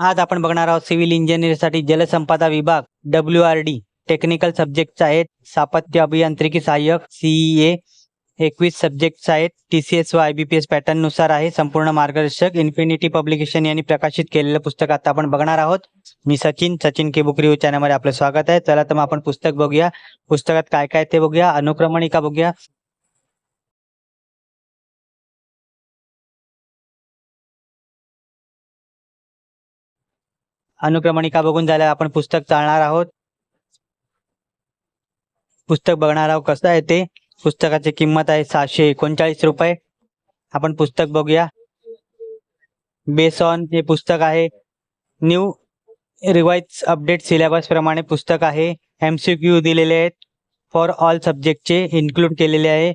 आज आपण बघणार आहोत सिव्हिल इंजिनिअरसाठी जलसंपदा विभाग WRD टेक्निकल सब्जेक्ट्स आहेत. स्थापत्य अभियांत्रिकी सहाय्यक CEA 21 सब्जेक्ट्स आहेत. TCS व IBPS पॅटर्न नुसार आहे. संपूर्ण मार्गदर्शक इन्फिनिटी पब्लिकेशन यांनी प्रकाशित केलेलं पुस्तक आता आपण बघणार आहोत. मी सचिन के बुक रिव्ह्यू चॅनलमध्ये आपलं स्वागत आहे. चला तर मग आपण पुस्तक बघूया. पुस्तकात काय काय ते बघूया. अनुक्रमणिका बघूया. अनुक्रमणिका बघून झाल्यावर आपण पुस्तक चालणार आहोत. पुस्तक बघणार आहोत कसं आहे ते. पुस्तकाची किंमत आहे 639 रुपये. आपण पुस्तक बघूया. बेस ऑन हे पुस्तक आहे. न्यू रिवाइज अपडेट सिलेबस प्रमाणे पुस्तक आहे. MCQ दिलेले आहेत. फॉर ऑल सब्जेक्टचे इन्क्लूड केलेले आहे.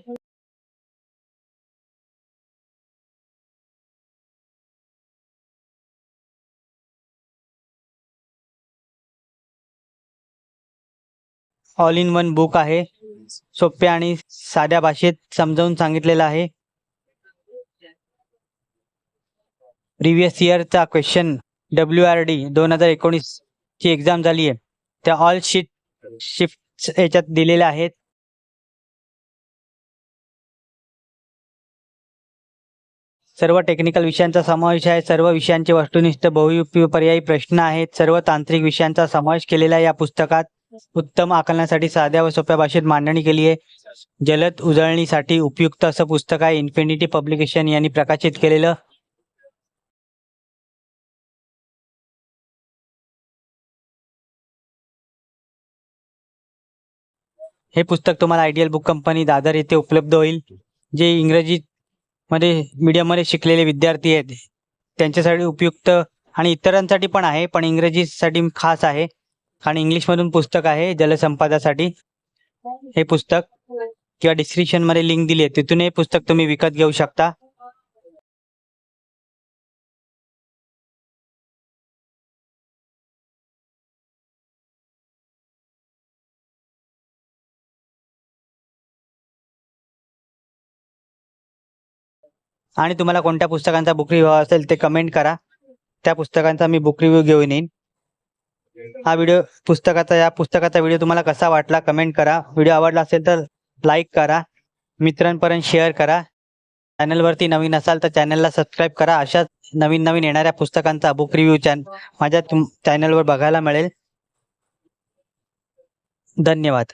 ऑल इन वन बुक आहे. सोप्या आणि साध्या भाषेत समजावून सांगितलेलं आहे. प्रिव्हियस इयरचा क्वेश्चन WRD 2019 ची एक्झाम झाली आहे त्या ऑल शिफ्ट याच्यात दिलेल्या आहेत. सर्व टेक्निकल विषयांचा समावेश आहे. सर्व विषयांचे वस्तुनिष्ठ बहुपर्यायी प्रश्न आहेत. सर्व तांत्रिक विषयांचा समावेश केलेला आहे. या पुस्तकात उत्तम आकलनासाठी साध्या व सोप्या भाषेत मांडणी केली आहे. जलद उजळणीसाठी उपयुक्त असं पुस्तक आहे. इन्फिनिटी पब्लिकेशन यांनी प्रकाशित केलेलं. हे पुस्तक तुम्हाला आयडियल बुक कंपनी दादर येथे उपलब्ध होईल. जे इंग्रजी मध्ये मीडियममध्ये शिकलेले विद्यार्थी आहेत त्यांच्यासाठी उपयुक्त आणि इतरांसाठी पण आहे, पण इंग्रजीसाठी खास आहे आणि इंग्लिशमधून पुस्तक आहे जलसंपदासाठी. हे पुस्तक किंवा डिस्क्रिप्शनमध्ये लिंक दिली आहे तिथून हे पुस्तक तुम्ही विकत घेऊ शकता. आणि तुम्हाला कोणत्या पुस्तकांचा बुक रिव्ह्यू असेल ते कमेंट करा. त्या पुस्तकांचा मी बुक रिव्ह्यू घेऊन येईन. हा व्हिडिओ या पुस्तकाचा व्हिडिओ तुम्हाला कसा वाटला कमेंट करा. व्हिडिओ आवडला असेल तर लाईक करा, मित्रांपर्यंत शेअर करा. चॅनलवरती नवीन असाल तर चॅनलला सबस्क्राईब करा. अशा नवीन येणाऱ्या पुस्तकांचा बुक रिव्ह्यू माझ्या चॅनलवर बघायला मिळेल. धन्यवाद.